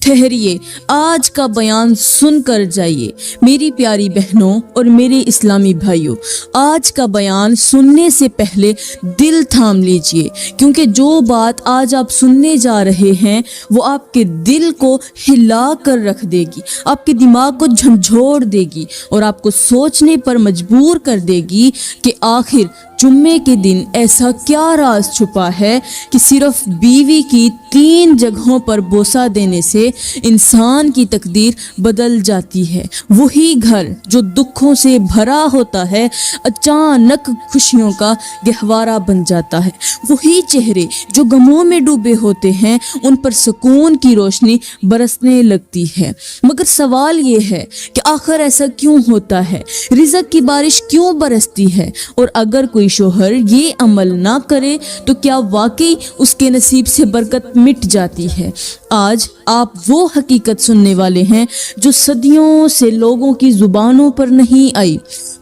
ٹھہریے، آج کا بیان سن کر جائیے۔ میری پیاری بہنوں اور میرے اسلامی بھائیوں، آج کا بیان سننے سے پہلے دل تھام لیجئے، کیونکہ جو بات آج آپ سننے جا رہے ہیں وہ آپ کے دل کو ہلا کر رکھ دے گی، آپ کے دماغ کو جھنجھوڑ دے گی اور آپ کو سوچنے پر مجبور کر دے گی کہ آخر جمعے کے دن ایسا کیا راز چھپا ہے کہ صرف بیوی کی 3 جگہوں پر بوسہ دینے سے انسان کی تقدیر بدل جاتی ہے۔ وہی گھر جو دکھوں سے بھرا ہوتا ہے اچانک خوشیوں کا گہوارہ بن جاتا ہے۔ وہی چہرے جو غموں میں ڈوبے ہوتے ہیں ان پر سکون کی روشنی برسنے لگتی ہے۔ مگر سوال یہ ہے کہ آخر ایسا کیوں ہوتا ہے؟ رزق کی بارش کیوں برستی ہے؟ اور اگر کوئی شوہر یہ عمل نہ کرے تو کیا واقعی اس کے نصیب سے برکت مٹ جاتی ہے؟ آج آپ وہ حقیقت سننے والے ہیں جو صدیوں سے لوگوں کی زبانوں پر نہیں آئی،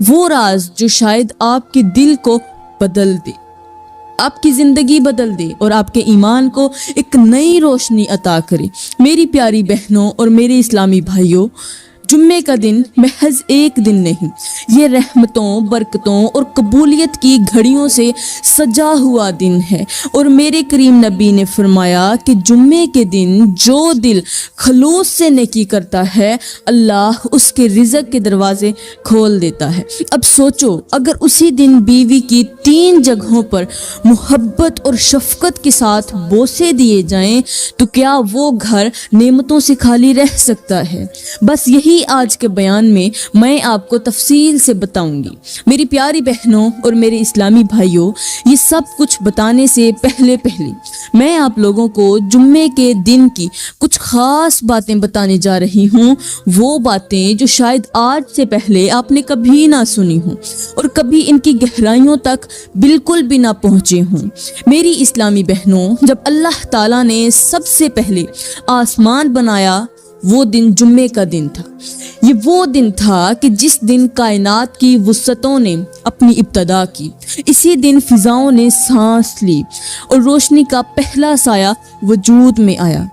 وہ راز جو شاید آپ کے دل کو بدل دے، آپ کی زندگی بدل دے اور آپ کے ایمان کو ایک نئی روشنی عطا کرے۔ میری پیاری بہنوں اور میرے اسلامی بھائیوں، جمعے کا دن محض ایک دن نہیں، یہ رحمتوں، برکتوں اور قبولیت کی گھڑیوں سے سجا ہوا دن ہے۔ اور میرے کریم نبی نے فرمایا کہ جمعے کے دن جو دل خلوص سے نیکی کرتا ہے اللہ اس کے رزق کے دروازے کھول دیتا ہے۔ اب سوچو، اگر اسی دن بیوی کی 3 جگہوں پر محبت اور شفقت کے ساتھ بوسے دیے جائیں تو کیا وہ گھر نعمتوں سے خالی رہ سکتا ہے؟ بس یہی آج کے بیان میں آپ کو تفصیل سے بتاؤں گی۔ میری پیاری بہنوں اور میرے اسلامی بھائیوں، یہ سب کچھ بتانے سے پہلے میں آپ لوگوں کو جمعے کے دن کی کچھ خاص باتیں بتانے جا رہی ہوں، وہ باتیں جو شاید آج سے پہلے آپ نے کبھی نہ سنی ہوں اور کبھی ان کی گہرائیوں تک بالکل بھی نہ پہنچے ہوں۔ میری اسلامی بہنوں، جب اللہ تعالیٰ نے سب سے پہلے آسمان بنایا وہ دن جمعے کا دن تھا۔ یہ وہ دن تھا کہ جس دن کائنات کی وسعتوں نے اپنی ابتدا کی، اسی دن فضاؤں نے سانس لی اور روشنی کا پہلا سایہ وجود میں آیا۔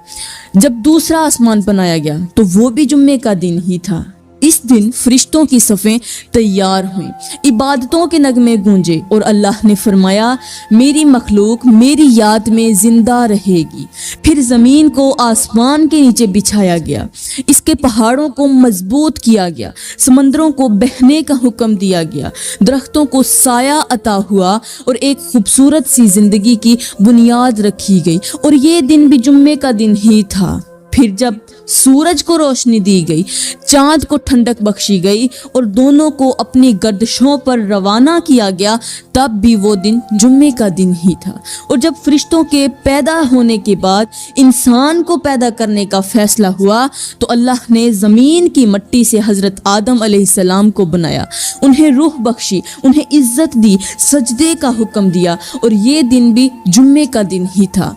جب دوسرا آسمان بنایا گیا تو وہ بھی جمعے کا دن ہی تھا۔ اس دن فرشتوں کی صفیں تیار ہوئیں، عبادتوں کے نغمے گونجے اور اللہ نے فرمایا میری مخلوق میری یاد میں زندہ رہے گی۔ پھر زمین کو آسمان کے نیچے بچھایا گیا، اس کے پہاڑوں کو مضبوط کیا گیا، سمندروں کو بہنے کا حکم دیا گیا، درختوں کو سایہ عطا ہوا اور ایک خوبصورت سی زندگی کی بنیاد رکھی گئی۔ اور یہ دن بھی جمعے کا دن ہی تھا۔ پھر جب سورج کو روشنی دی گئی، چاند کو ٹھنڈک بخشی گئی اور دونوں کو اپنی گردشوں پر روانہ کیا گیا، تب بھی وہ دن جمعے کا دن ہی تھا۔ اور جب فرشتوں کے پیدا ہونے کے بعد انسان کو پیدا کرنے کا فیصلہ ہوا تو اللہ نے زمین کی مٹی سے حضرت آدم علیہ السلام کو بنایا، انہیں روح بخشی، انہیں عزت دی، سجدے کا حکم دیا اور یہ دن بھی جمعے کا دن ہی تھا۔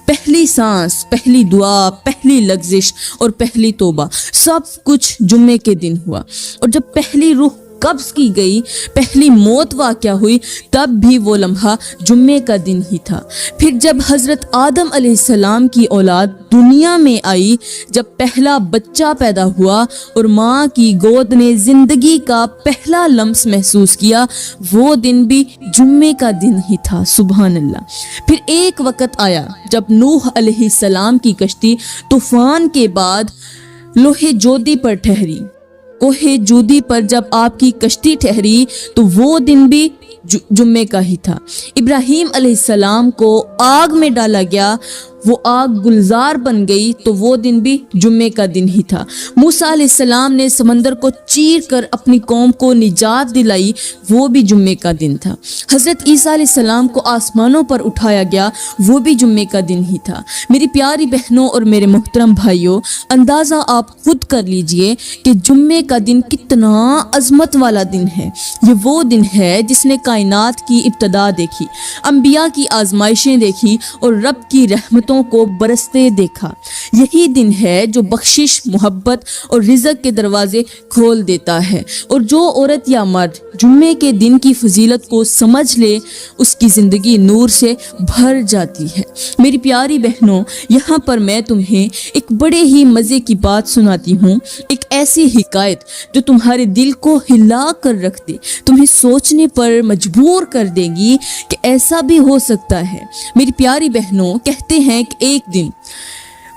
پہلی سانس، پہلی دعا، پہلی لغزش اور پہلی توبہ سب کچھ جمعے کے دن ہوا۔ اور جب پہلی روح قبض کی گئی، پہلی موت واقع ہوئی، تب بھی وہ لمحہ جمعے کا دن ہی تھا۔ پھر جب حضرت آدم علیہ السلام کی اولاد دنیا میں آئی، جب پہلا بچہ پیدا ہوا اور ماں کی گود نے زندگی کا پہلا لمس محسوس کیا، وہ دن بھی جمعے کا دن ہی تھا۔ سبحان اللہ۔ پھر ایک وقت آیا جب نوح علیہ السلام کی کشتی طوفان کے بعد لوہ جودی پر ٹھہری۔ کوہ جودی پر جب آپ کی کشتی ٹھہری تو وہ دن بھی جمعے کا ہی تھا۔ ابراہیم علیہ السلام کو آگ میں ڈالا گیا، وہ آگ گلزار بن گئی تو وہ دن بھی جمعے کا دن ہی تھا۔ موسیٰ علیہ السلام نے سمندر کو چیر کر اپنی قوم کو نجات دلائی، وہ بھی جمعے کا دن تھا۔ حضرت عیسیٰ علیہ السلام کو آسمانوں پر اٹھایا گیا، وہ بھی جمعے کا دن ہی تھا۔ میری پیاری بہنوں اور میرے محترم بھائیوں، اندازہ آپ خود کر لیجئے کہ جمعے کا دن کتنا عظمت والا دن ہے۔ یہ وہ دن ہے جس نے کائنات کی ابتدا دیکھی، انبیاء کی آزمائشیں دیکھی اور رب کی رحمتوں رحمتوں کو برستے دیکھا۔ یہی دن ہے جو بخشش، محبت اور رزق کے دروازے کھول دیتا ہے، اور جو عورت یا مرد جمعے کے دن کی فضیلت کو سمجھ لے اس کی زندگی نور سے بھر جاتی ہے۔ میری پیاری بہنوں، یہاں پر میں تمہیں ایک بڑے ہی مزے کی بات سناتی ہوں، ایک ایسی حکایت جو تمہارے دل کو ہلا کر رکھ دے، تمہیں سوچنے پر مجبور کر دے گی کہ ایسا بھی ہو سکتا ہے۔ میری پیاری بہنوں، کہتے ہیں کہ ایک دن،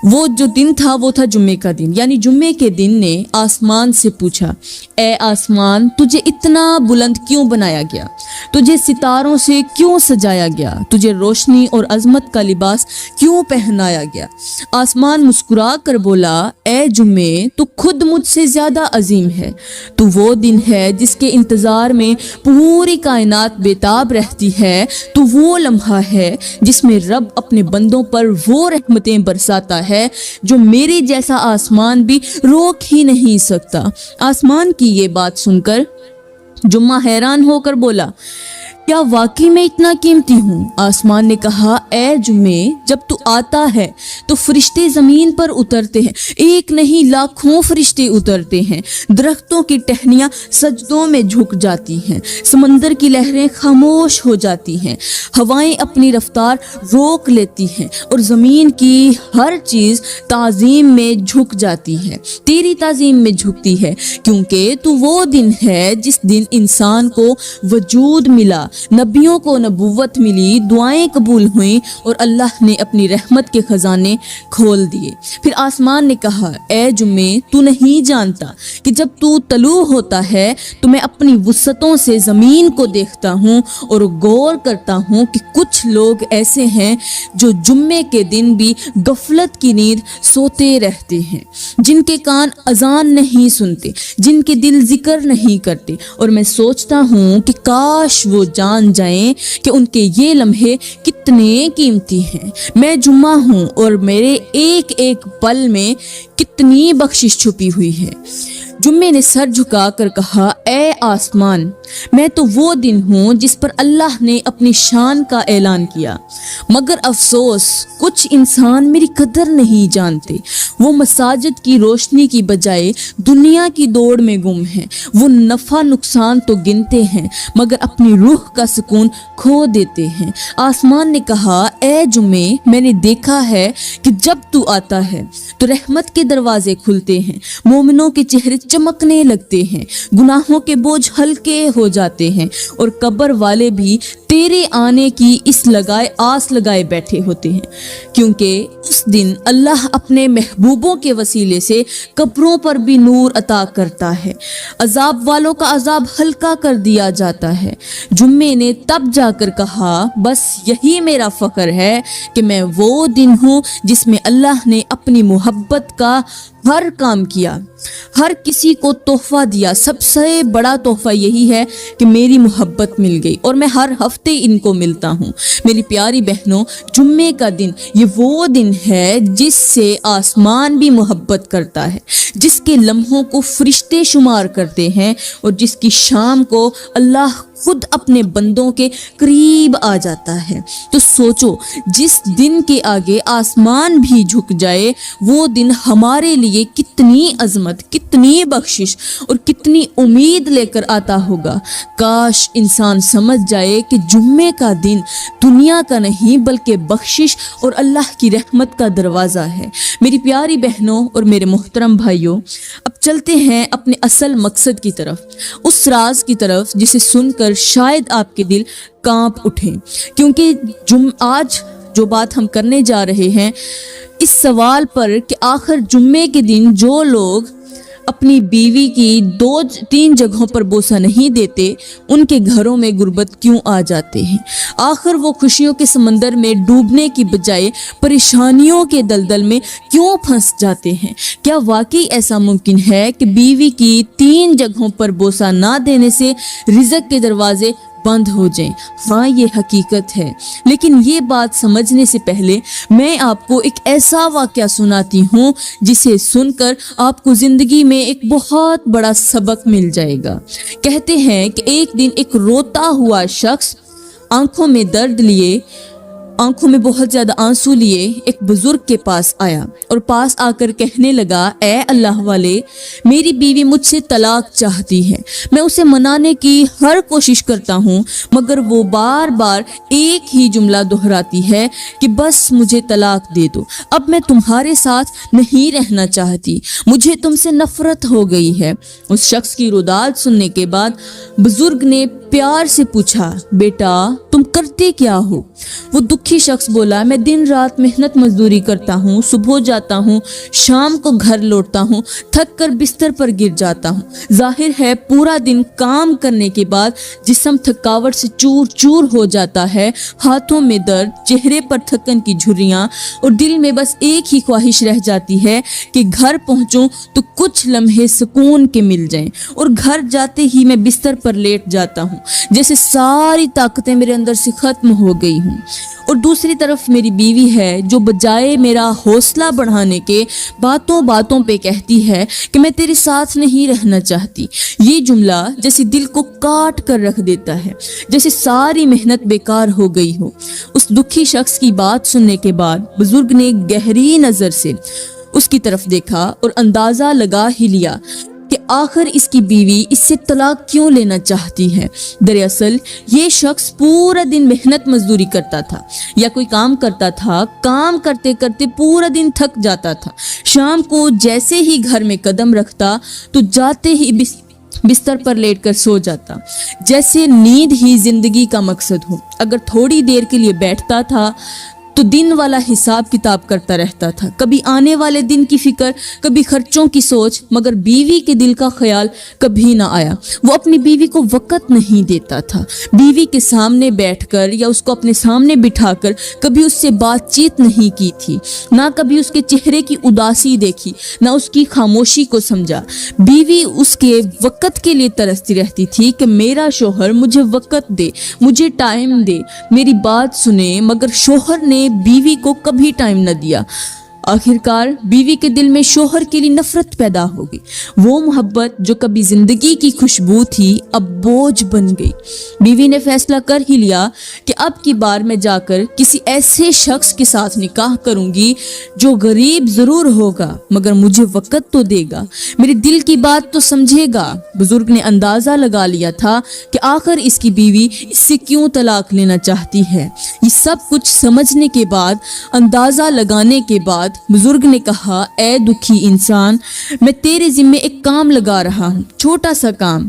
وہ جو دن تھا وہ تھا جمعے کا دن، یعنی جمعے کے دن نے آسمان سے پوچھا، اے آسمان، تجھے اتنا بلند کیوں بنایا گیا؟ تجھے ستاروں سے کیوں سجایا گیا؟ تجھے روشنی اور عظمت کا لباس کیوں پہنایا گیا؟ آسمان مسکرا کر بولا، اے جمعے، تو خود مجھ سے زیادہ عظیم ہے۔ تو وہ دن ہے جس کے انتظار میں پوری کائنات بےتاب رہتی ہے، تو وہ لمحہ ہے جس میں رب اپنے بندوں پر وہ رحمتیں برساتا ہے جو میرے جیسا آسمان بھی روک ہی نہیں سکتا۔ آسمان کی یہ بات سن کر جمعہ حیران ہو کر بولا، کیا واقعی میں اتنا قیمتی ہوں؟ آسمان نے کہا، اے جمعے، جب تو آتا ہے تو فرشتے زمین پر اترتے ہیں، ایک نہیں لاکھوں فرشتے اترتے ہیں، درختوں کی ٹہنیاں سجدوں میں جھک جاتی ہیں، سمندر کی لہریں خاموش ہو جاتی ہیں، ہوائیں اپنی رفتار روک لیتی ہیں، اور زمین کی ہر چیز تعظیم میں جھک جاتی ہے، تیری تعظیم میں جھکتی ہے، کیونکہ تو وہ دن ہے جس دن انسان کو وجود ملا، نبیوں کو نبوت ملی، دعائیں قبول ہوئیں، اور اللہ نے اپنی رحمت کے خزانے کھول دیے۔ پھر آسمان نے کہا، اے جمعے، تو نہیں جانتا کہ جب تو طلوع ہوتا ہے تو میں اپنی وسعتوں سے زمین کو دیکھتا ہوں اور غور کرتا ہوں کہ کچھ لوگ ایسے ہیں جو جمعے کے دن بھی غفلت کی نیند سوتے رہتے ہیں، جن کے کان اذان نہیں سنتے، جن کے دل ذکر نہیں کرتے، اور میں سوچتا ہوں کہ کاش وہ جان جائیں کہ ان کے یہ لمحے کتنے قیمتی ہیں۔ میں جمعہ ہوں اور میرے ایک ایک پل میں کتنی بخشش چھپی ہوئی ہے۔ جمعے نے سر جھکا کر کہا، اے آسمان، میں تو وہ دن ہوں جس پر اللہ نے اپنی شان کا اعلان کیا، مگر افسوس کچھ انسان میری قدر نہیں جانتے۔ وہ مساجد کی روشنی کی بجائے دنیا کی دوڑ میں گم ہیں، وہ نفع نقصان تو گنتے ہیں مگر اپنی روح کا سکون کھو دیتے ہیں۔ آسمان نے کہا، اے جمعے، میں نے دیکھا ہے کہ جب تو آتا ہے تو رحمت کے دروازے کھلتے ہیں، مومنوں کے چہرے چمکنے لگتے ہیں، گناہوں کے بوجھ ہلکے ہو جاتے ہیں، اور قبر والے بھی تیرے آنے کی آس لگائے بیٹھے ہوتے ہیں، کیونکہ اس دن اللہ اپنے محبوبوں کے وسیلے سے قبروں پر بھی نور عطا کرتا ہے، عذاب والوں کا عذاب ہلکا کر دیا جاتا ہے۔ جمعے نے تب جا کر کہا، بس یہی میرا فخر ہے کہ میں وہ دن ہوں جس میں اللہ نے اپنی محبت کا ہر کام کیا، ہر کسی کو تحفہ دیا۔ سب سے بڑا تحفہ یہی ہے کہ میری محبت مل گئی، اور میں ہر ہفتے ان کو ملتا ہوں۔ میری پیاری بہنوں، جمعے کا دن یہ وہ دن ہے جس سے آسمان بھی محبت کرتا ہے، جس کے لمحوں کو فرشتے شمار کرتے ہیں، اور جس کی شام کو اللہ خود اپنے بندوں کے قریب آ جاتا ہے۔ تو سوچو، جس دن کے آگے آسمان بھی جھک جائے، وہ دن ہمارے لیے کتنی عظمت، کتنی بخشش اور کتنی امید لے کر آتا ہوگا۔ کاش انسان سمجھ جائے کہ جمعے کا دن دنیا کا نہیں بلکہ بخشش اور اللہ کی رحمت کا دروازہ ہے۔ میری پیاری بہنوں اور میرے محترم بھائیوں، اب چلتے ہیں اپنے اصل مقصد کی طرف، اس راز کی طرف جسے سن کر شاید آپ کے دل کانپ اٹھیں، کیونکہ آج جو بات ہم کرنے جا رہے ہیں اس سوال پر کہ آخر جمعے کے دن جو لوگ اپنی بیوی کی 2-3 جگہوں پر بوسہ نہیں دیتے، ان کے گھروں میں غربت کیوں آ جاتے ہیں؟ آخر وہ خوشیوں کے سمندر میں ڈوبنے کی بجائے پریشانیوں کے دلدل میں کیوں پھنس جاتے ہیں؟ کیا واقعی ایسا ممکن ہے کہ بیوی کی 3 جگہوں پر بوسہ نہ دینے سے رزق کے دروازے بند ہو جائیں؟ ہاں، یہ حقیقت ہے، لیکن یہ بات سمجھنے سے پہلے میں آپ کو ایک ایسا واقعہ سناتی ہوں جسے سن کر آپ کو زندگی میں ایک بہت بڑا سبق مل جائے گا۔ کہتے ہیں کہ ایک دن ایک روتا ہوا شخص آنکھوں میں درد لیے آنکھوں میں بہت زیادہ آنسو لیے ایک بزرگ کے پاس آیا اور پاس آ کر کہنے لگا، اے اللہ والے، میری بیوی مجھ سے طلاق چاہتی ہے، میں اسے منانے کی ہر کوشش کرتا ہوں مگر وہ بار بار ایک ہی جملہ دہراتی ہے کہ بس مجھے طلاق دے دو، اب میں تمہارے ساتھ نہیں رہنا چاہتی، مجھے تم سے نفرت ہو گئی ہے۔ اس شخص کی روداد سننے کے بعد بزرگ نے پیار سے پوچھا، بیٹا تم کرتے کیا ہو؟ وہ دکھی شخص بولا، میں دن رات محنت مزدوری کرتا ہوں، صبح جاتا ہوں، شام کو گھر لوٹتا ہوں، تھک کر بستر پر گر جاتا ہوں۔ ظاہر ہے پورا دن کام کرنے کے بعد جسم تھکاوٹ سے چور چور ہو جاتا ہے، ہاتھوں میں درد، چہرے پر تھکن کی جھریاں، اور دل میں بس ایک ہی خواہش رہ جاتی ہے کہ گھر پہنچوں تو کچھ لمحے سکون کے مل جائیں، اور گھر جاتے ہی میں بستر پر لیٹ جاتا ہوں جیسے ساری طاقتیں میرے اندر سے ختم ہو گئی ہوں۔ اور دوسری طرف میری بیوی ہے جو بجائے میرا حوصلہ بڑھانے کے باتوں باتوں پہ کہتی ہے کہ میں تیرے ساتھ نہیں رہنا چاہتی۔ یہ جملہ جیسے دل کو کاٹ کر رکھ دیتا ہے، جیسے ساری محنت بیکار ہو گئی ہو۔ اس دکھی شخص کی بات سننے کے بعد بزرگ نے گہری نظر سے اس کی طرف دیکھا اور اندازہ لگا ہی لیا کہ آخر اس کی بیوی اس سے طلاق کیوں لینا چاہتی ہے۔ دراصل یہ شخص پورا دن محنت مزدوری کرتا تھا یا کوئی کام کرتا تھا، کام کرتے کرتے پورا دن تھک جاتا تھا، شام کو جیسے ہی گھر میں قدم رکھتا تو جاتے ہی بستر پر لیٹ کر سو جاتا، جیسے نیند ہی زندگی کا مقصد ہو۔ اگر تھوڑی دیر کے لیے بیٹھتا تھا تو دن والا حساب کتاب کرتا رہتا تھا، کبھی آنے والے دن کی فکر، کبھی خرچوں کی سوچ، مگر بیوی کے دل کا خیال کبھی نہ آیا۔ وہ اپنی بیوی کو وقت نہیں دیتا تھا، بیوی کے سامنے بیٹھ کر یا اس کو اپنے سامنے بٹھا کر کبھی اس سے بات چیت نہیں کی تھی، نہ کبھی اس کے چہرے کی اداسی دیکھی، نہ اس کی خاموشی کو سمجھا۔ بیوی اس کے وقت کے لیے ترستی رہتی تھی کہ میرا شوہر مجھے وقت دے، مجھے ٹائم دے، میری بات سنے، مگر شوہر نے بیوی کو کبھی ٹائم نہ دیا۔ آخرکار بیوی کے دل میں شوہر کے لیے نفرت پیدا ہو گئی۔ وہ محبت جو کبھی زندگی کی خوشبو تھی اب بوجھ بن گئی۔ بیوی نے فیصلہ کر ہی لیا کہ اب کی بار میں جا کر کسی ایسے شخص کے ساتھ نکاح کروں گی جو غریب ضرور ہوگا مگر مجھے وقت تو دے گا، میرے دل کی بات تو سمجھے گا۔ بزرگ نے اندازہ لگا لیا تھا کہ آخر اس کی بیوی اس سے کیوں طلاق لینا چاہتی ہے۔ یہ سب کچھ سمجھنے کے بعد، اندازہ لگانے کے بعد بزرگ نے کہا، اے دکھی انسان، میں تیرے ذمے ایک کام لگا رہا ہوں، چھوٹا سا کام۔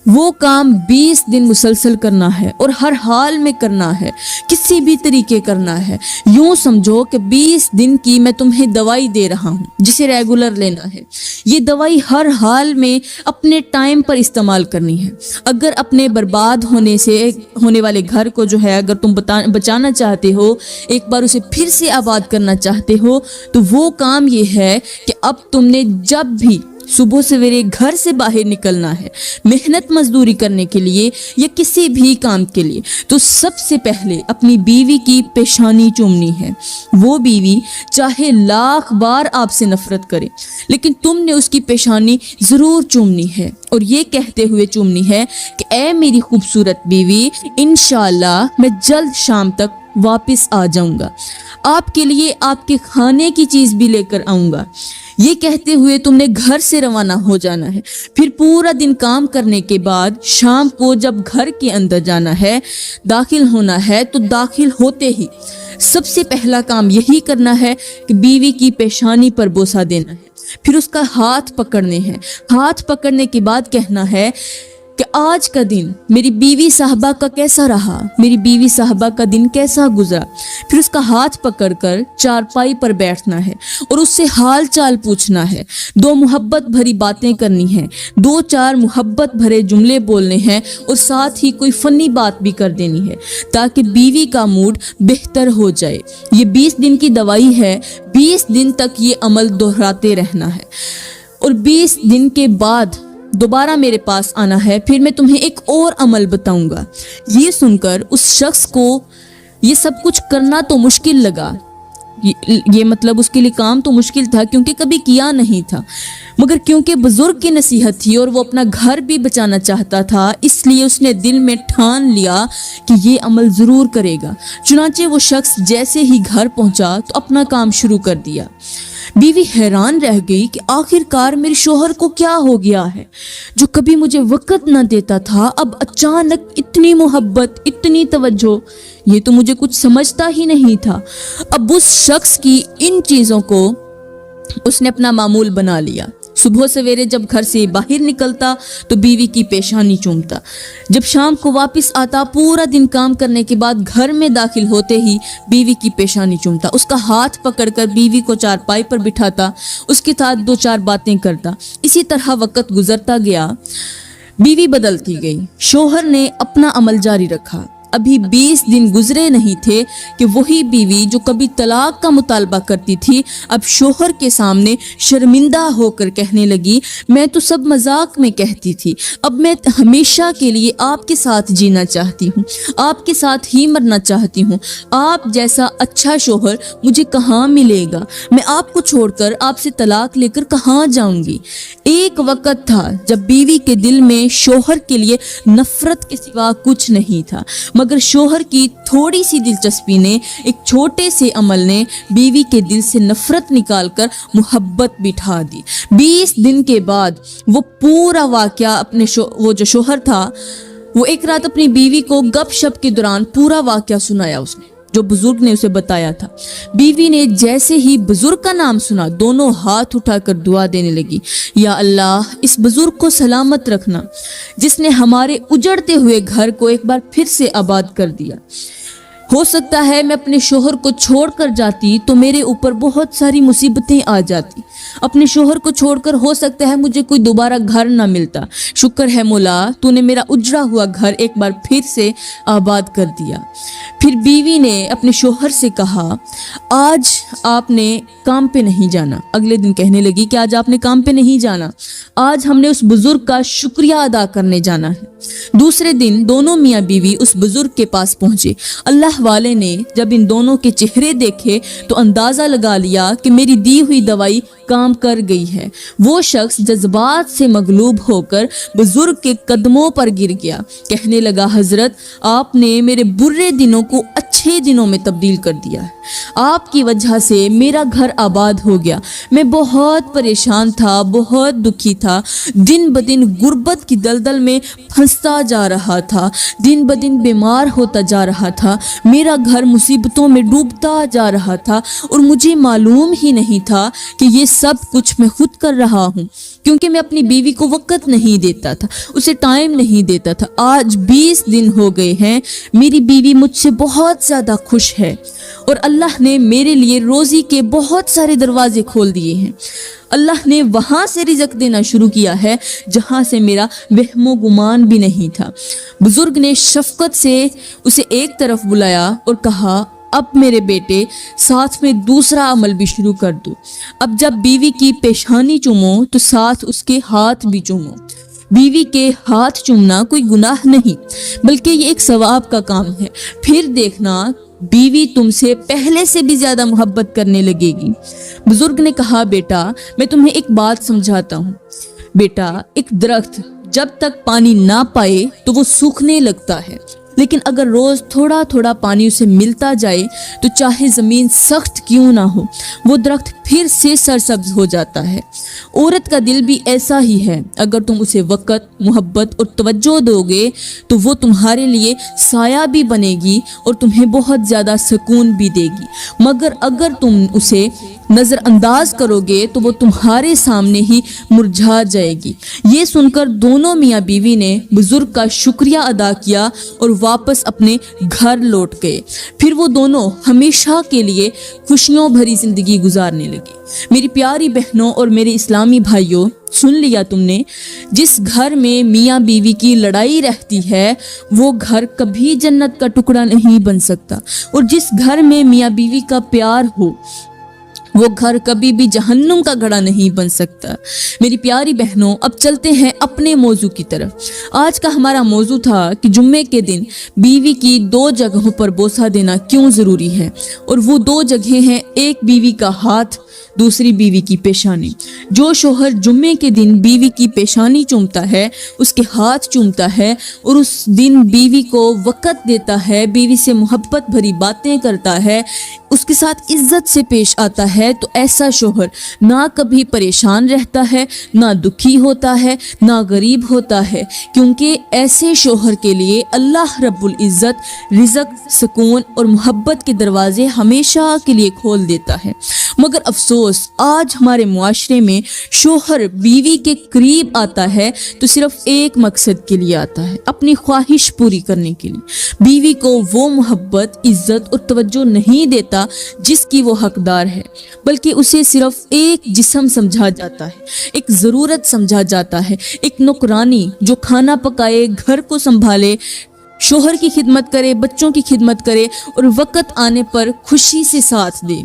وہ کام 20 دن مسلسل کرنا ہے اور ہر حال میں کرنا ہے، کسی بھی طریقے کرنا ہے۔ یوں سمجھو کہ 20 دن کی میں تمہیں دوائی دے رہا ہوں جسے ریگولر لینا ہے۔ یہ دوائی ہر حال میں اپنے ٹائم پر استعمال کرنی ہے۔ اگر اپنے برباد ہونے والے گھر کو جو ہے اگر تم بچانا چاہتے ہو، ایک بار اسے پھر سے آباد کرنا چاہتے ہو، تو وہ کام یہ ہے کہ اب تم نے جب بھی صبح سویرے گھر سے باہر نکلنا ہے محنت مزدوری کرنے کے لیے یا کسی بھی کام کے لیے، تو سب سے پہلے اپنی بیوی کی پیشانی چومنی ہے۔ وہ بیوی چاہے لاکھ بار آپ سے نفرت کرے لیکن تم نے اس کی پیشانی ضرور چومنی ہے، اور یہ کہتے ہوئے چومنی ہے کہ اے میری خوبصورت بیوی، انشاءاللہ میں جلد شام تک واپس آ جاؤں گا، آپ کے لیے آپ کے کھانے کی چیز بھی لے کر آؤں گا۔ یہ کہتے ہوئے تم نے گھر سے روانہ ہو جانا ہے۔ پھر پورا دن کام کرنے کے بعد شام کو جب گھر کے اندر جانا ہے، داخل ہونا ہے، تو داخل ہوتے ہی سب سے پہلا کام یہی کرنا ہے کہ بیوی کی پیشانی پر بوسہ دینا ہے، پھر اس کا ہاتھ پکڑنے ہیں۔ ہاتھ پکڑنے کے بعد کہنا ہے کہ آج کا دن میری بیوی صاحبہ کا کیسا رہا، میری بیوی صاحبہ کا دن کیسا گزرا۔ پھر اس کا ہاتھ پکڑ کر چارپائی پر بیٹھنا ہے اور اس سے حال چال پوچھنا ہے، 2 محبت بھری باتیں کرنی ہیں، 2-4 محبت بھرے جملے بولنے ہیں، اور ساتھ ہی کوئی فنی بات بھی کر دینی ہے تاکہ بیوی کا موڈ بہتر ہو جائے۔ یہ 20 دن کی دوائی ہے، 20 دن تک یہ عمل دہراتے رہنا ہے، اور 20 دن کے بعد دوبارہ میرے پاس آنا ہے، پھر میں تمہیں ایک اور عمل بتاؤں گا۔ یہ سن کر اس شخص کو یہ سب کچھ کرنا تو مشکل لگا، یہ مطلب اس کے لیے کام تو مشکل تھا کیونکہ کبھی کیا نہیں تھا، مگر کیونکہ بزرگ کی نصیحت تھی اور وہ اپنا گھر بھی بچانا چاہتا تھا، اس لیے اس نے دل میں ٹھان لیا کہ یہ عمل ضرور کرے گا۔ چنانچہ وہ شخص جیسے ہی گھر پہنچا تو اپنا کام شروع کر دیا۔ بیوی حیران رہ گئی کہ آخر کار میرے شوہر کو کیا ہو گیا ہے، جو کبھی مجھے وقت نہ دیتا تھا اب اچانک اتنی محبت، اتنی توجہ، یہ تو مجھے کچھ سمجھتا ہی نہیں تھا۔ اب اس شخص کی ان چیزوں کو اس نے اپنا معمول بنا لیا۔ صبح سویرے جب گھر سے باہر نکلتا تو بیوی کی پیشانی چومتا، جب شام کو واپس آتا پورا دن کام کرنے کے بعد گھر میں داخل ہوتے ہی بیوی کی پیشانی چومتا، اس کا ہاتھ پکڑ کر بیوی کو چارپائی پر بٹھاتا، اس کے ساتھ 2-4 باتیں کرتا۔ اسی طرح وقت گزرتا گیا، بیوی بدلتی گئی، شوہر نے اپنا عمل جاری رکھا۔ ابھی 20 دن گزرے نہیں تھے کہ وہی بیوی جو کبھی طلاق کا مطالبہ کرتی تھی اب شوہر کے سامنے شرمندہ ہو کر کہنے لگی، میں تو سب مذاق میں کہتی تھی، اب میں ہمیشہ کے لیے آپ کے ساتھ جینا چاہتی ہوں، آپ کے ساتھ ہی مرنا چاہتی ہوں، آپ جیسا اچھا شوہر مجھے کہاں ملے گا، میں آپ کو چھوڑ کر آپ سے طلاق لے کر کہاں جاؤں گی۔ ایک وقت تھا جب بیوی کے دل میں شوہر کے لیے نفرت کے سوا کچھ نہیں تھا، مگر شوہر کی تھوڑی سی دلچسپی نے، ایک چھوٹے سے عمل نے بیوی کے دل سے نفرت نکال کر محبت بٹھا دی۔ 20 دن کے بعد وہ پورا واقعہ وہ جو شوہر تھا وہ ایک رات اپنی بیوی کو گپ شپ کے دوران پورا واقعہ سنایا اس نے جو بزرگ نے اسے بتایا تھا۔ بیوی نے جیسے ہی بزرگ کا نام سنا دونوں ہاتھ اٹھا کر دعا دینے لگی، یا اللہ اس بزرگ کو سلامت رکھنا جس نے ہمارے اجڑتے ہوئے گھر کو ایک بار پھر سے آباد کر دیا۔ ہو سکتا ہے میں اپنے شوہر کو چھوڑ کر جاتی تو میرے اوپر بہت ساری مصیبتیں آ جاتی، اپنے شوہر کو چھوڑ کر ہو سکتا ہے مجھے کوئی دوبارہ گھر نہ ملتا، شکر ہے مولا تو نے میرا اجڑا ہوا گھر ایک بار پھر سے آباد کر دیا۔ پھر بیوی نے اپنے شوہر سے کہا، آج آپ نے کام پہ نہیں جانا۔ اگلے دن کہنے لگی کہ آج آپ نے کام پہ نہیں جانا، آج ہم نے اس بزرگ کا شکریہ ادا کرنے جانا ہے۔ دوسرے دن دونوں میاں بیوی اس بزرگ کے پاس پہنچے۔ اللہ والے نے جب ان دونوں کے چہرے دیکھے تو اندازہ لگا لیا کہ میری دی ہوئی دوائی کام کر گئی ہے۔ وہ شخص جذبات سے مغلوب ہو کر بزرگ کے قدموں پر گر گیا، کہنے لگا، حضرت آپ نے میرے برے دنوں کو اچھے دنوں میں تبدیل کر دیا ہے، آپ کی وجہ سے میرا گھر آباد ہو گیا، میں بہت پریشان تھا، بہت دکھی تھا، دن بدن غربت کی دلدل میں پھنستا جا رہا تھا، دن بدن بیمار ہوتا جا رہا تھا، میرا گھر مصیبتوں میں ڈوبتا جا رہا تھا اور مجھے معلوم ہی نہیں تھا کہ یہ سب کچھ میں خود کر رہا ہوں، کیونکہ میں اپنی بیوی کو وقت نہیں دیتا تھا، اسے ٹائم نہیں دیتا تھا۔ آج 20 دن ہو گئے ہیں، میری بیوی مجھ سے بہت زیادہ خوش ہے اور اللہ نے میرے لیے روزی کے بہت سارے دروازے کھول دیے ہیں، اللہ نے وہاں سے رزق دینا شروع کیا ہے جہاں سے میرا وہم و گمان بھی نہیں تھا۔ بزرگ نے شفقت سے اسے ایک طرف بلایا اور کہا، اب میرے بیٹے ساتھ میں دوسرا عمل بھی شروع کر دو، اب جب بیوی کی پیشانی چومو تو ساتھ اس کے ہاتھ بھی چومو۔ بیوی کے ہاتھ چومنا کوئی گناہ نہیں بلکہ یہ ایک ثواب کا کام ہے، پھر دیکھنا بیوی تم سے پہلے سے بھی زیادہ محبت کرنے لگے گی۔ بزرگ نے کہا، بیٹا میں تمہیں ایک بات سمجھاتا ہوں، بیٹا ایک درخت جب تک پانی نہ پائے تو وہ سوکھنے لگتا ہے، لیکن اگر روز تھوڑا تھوڑا پانی اسے ملتا جائے تو چاہے زمین سخت کیوں نہ ہو وہ درخت پھر سے سرسبز ہو جاتا ہے۔ عورت کا دل بھی ایسا ہی ہے، اگر تم اسے وقت، محبت اور توجہ دو گے تو وہ تمہارے لیے سایہ بھی بنے گی اور تمہیں بہت زیادہ سکون بھی دے گی، مگر اگر تم اسے نظر انداز کرو گے تو وہ تمہارے سامنے ہی مرجھا جائے گی۔ یہ سن کر دونوں میاں بیوی نے بزرگ کا شکریہ ادا کیا اور واپس اپنے گھر لوٹ گئے۔ پھر وہ دونوں ہمیشہ کے لیے خوشیوں بھری زندگی گزارنے لگے۔ میری پیاری بہنوں اور میرے اسلامی بھائیوں، سن لیا تم نے، جس گھر میں میاں بیوی کی لڑائی رہتی ہے وہ گھر کبھی جنت کا ٹکڑا نہیں بن سکتا، اور جس گھر میں میاں بیوی کا پیار ہو وہ گھر کبھی بھی جہنم کا گڑھا نہیں بن سکتا۔ میری پیاری بہنوں، اب چلتے ہیں اپنے موضوع کی طرف۔ آج کا ہمارا موضوع تھا کہ جمعے کے دن بیوی کی 2 جگہوں پر بوسہ دینا کیوں ضروری ہے، اور وہ 2 جگہیں ہیں، ایک بیوی کا ہاتھ، دوسری بیوی کی پیشانی۔ جو شوہر جمعے کے دن بیوی کی پیشانی چومتا ہے، اس کے ہاتھ چومتا ہے، اور اس دن بیوی کو وقت دیتا ہے، بیوی سے محبت بھری باتیں کرتا ہے، اس کے ساتھ عزت سے پیش آتا ہے، تو ایسا شوہر نہ کبھی پریشان رہتا ہے، نہ دکھی ہوتا ہے، نہ غریب ہوتا ہے، کیونکہ ایسے شوہر کے لیے اللہ رب العزت رزق، سکون اور محبت کے دروازے ہمیشہ کے لیے کھول دیتا ہے۔ مگر افسوس، آج ہمارے معاشرے میں شوہر بیوی کے قریب آتا ہے تو صرف ایک مقصد کے لیے آتا ہے، اپنی خواہش پوری کرنے کے لیے۔ بیوی کو وہ محبت، عزت اور توجہ نہیں دیتا جس کی وہ حقدار ہے، بلکہ اسے صرف ایک جسم سمجھا جاتا ہے، ایک ضرورت سمجھا جاتا ہے، ایک نوکرانی جو کھانا پکائے، گھر کو سنبھالے، شوہر کی خدمت کرے، بچوں کی خدمت کرے اور وقت آنے پر خوشی سے ساتھ دے۔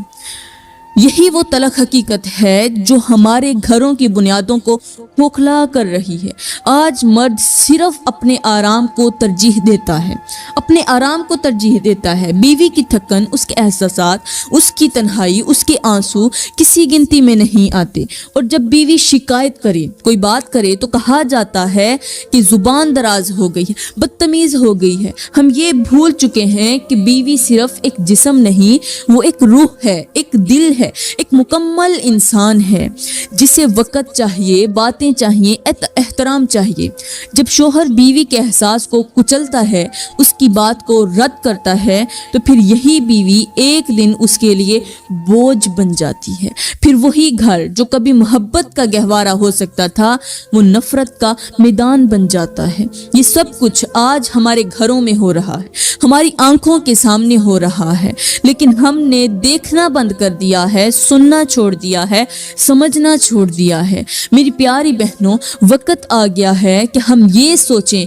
یہی وہ تلخ حقیقت ہے جو ہمارے گھروں کی بنیادوں کو کھوکھلا کر رہی ہے۔ آج مرد صرف اپنے آرام کو ترجیح دیتا ہے، اپنے آرام کو ترجیح دیتا ہے۔ بیوی کی تھکن، اس کے احساسات، اس کی تنہائی، اس کے آنسو کسی گنتی میں نہیں آتے۔ اور جب بیوی شکایت کرے، کوئی بات کرے، تو کہا جاتا ہے کہ زبان دراز ہو گئی ہے، بدتمیز ہو گئی ہے۔ ہم یہ بھول چکے ہیں کہ بیوی صرف ایک جسم نہیں، وہ ایک روح ہے، ایک دل ہے، ایک مکمل انسان ہے، جسے وقت چاہیے، باتیں چاہیے، احترام چاہیے۔ جب شوہر بیوی کے احساس کو کچلتا ہے، اس کی بات کو رد کرتا ہے، تو پھر یہی بیوی ایک دن اس کے لیے بوجھ بن جاتی ہے۔ پھر وہی گھر جو کبھی محبت کا گہوارہ ہو سکتا تھا، وہ نفرت کا میدان بن جاتا ہے۔ یہ سب کچھ آج ہمارے گھروں میں ہو رہا ہے، ہماری آنکھوں کے سامنے ہو رہا ہے، لیکن ہم نے دیکھنا بند کر دیا ہے، سننا چھوڑ دیا ہے، سمجھنا چھوڑ دیا ہے۔ میری پیاری بہنوں، وقت آ گیا ہے کہ ہم یہ سوچیں۔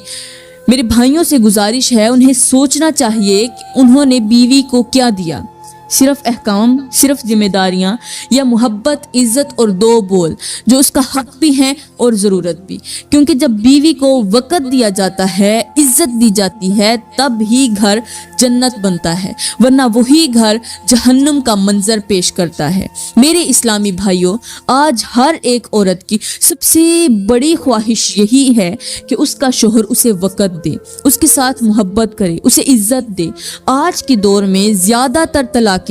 میرے بھائیوں سے گزارش ہے، انہیں سوچنا چاہیے کہ انہوں نے بیوی کو کیا دیا۔ صرف احکام، صرف ذمہ داریاں، یا محبت، عزت اور 2 بول جو اس کا حق بھی ہیں اور ضرورت بھی؟ کیونکہ جب بیوی کو وقت دیا جاتا ہے، عزت دی جاتی ہے، تب ہی گھر جنت بنتا ہے، ورنہ وہی گھر جہنم کا منظر پیش کرتا ہے۔ میرے اسلامی بھائیوں، آج ہر ایک عورت کی سب سے بڑی خواہش یہی ہے کہ اس کا شوہر اسے وقت دے، اس کے ساتھ محبت کرے، اسے عزت دے۔ آج کے دور میں زیادہ تر طلاقیں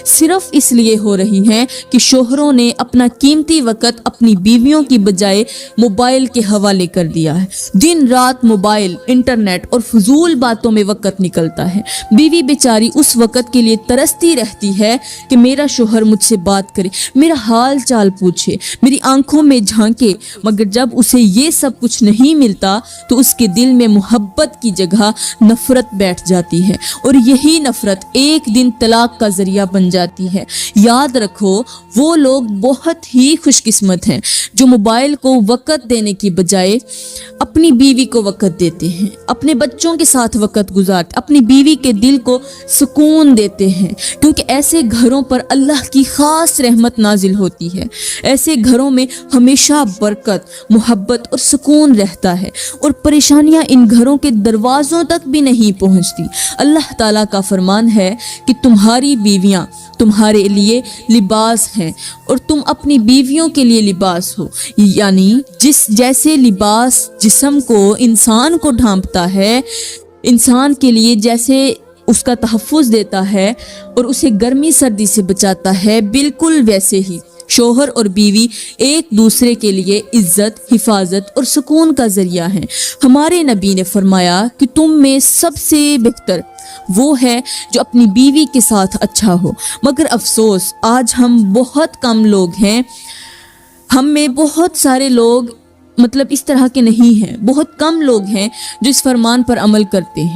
صرف اس لیے ہو رہی ہیں کہ شوہروں نے اپنا قیمتی وقت اپنی بیویوں کی بجائے موبائل کے حوالے کر دیا ہے۔ دن رات موبائل، انٹرنیٹ اور فضول باتوں میں وقت نکلتا ہے۔ بیوی بیچاری اس وقت کے لیے ترستی رہتی ہے کہ میرا شوہر مجھ سے بات کرے، میرا حال چال پوچھے، میری آنکھوں میں جھانکے، مگر جب اسے یہ سب کچھ نہیں ملتا تو اس کے دل میں محبت کی جگہ نفرت بیٹھ جاتی ہے، اور یہی نفرت ایک دن طلاق کا ذریعہ بن جاتی ہے۔ یاد رکھو، وہ لوگ بہت ہی خوش قسمت ہیں جو موبائل کو وقت دینے کی بجائے اپنی بیوی کو وقت دیتے ہیں، اپنے بچوں کے ساتھ وقت گزارتے، اپنی بیوی کے دل کو سکون دیتے ہیں، کیونکہ ایسے گھروں پر اللہ کی خاص رحمت نازل ہوتی ہے۔ ایسے گھروں میں ہمیشہ برکت، محبت اور سکون رہتا ہے، اور پریشانیاں ان گھروں کے دروازوں تک بھی نہیں پہنچتی۔ اللہ تعالیٰ کا فرمان ہے کہ تمہاری بیویاں تمہارے لیے لباس ہیں اور تم اپنی بیویوں کے لیے لباس ہو، یعنی جیسے لباس جسم کو، انسان کو ڈھانپتا ہے، انسان کے لیے جیسے اس کا تحفظ دیتا ہے اور اسے گرمی سردی سے بچاتا ہے، بالکل ویسے ہی شوہر اور بیوی ایک دوسرے کے لیے عزت، حفاظت اور سکون کا ذریعہ ہیں۔ ہمارے نبی نے فرمایا کہ تم میں سب سے بہتر وہ ہے جو اپنی بیوی کے ساتھ اچھا ہو، مگر افسوس آج ہم بہت کم لوگ ہیں، ہم میں بہت سارے لوگ اس طرح کے نہیں ہیں، بہت کم لوگ ہیں جو اس فرمان پر عمل کرتے ہیں۔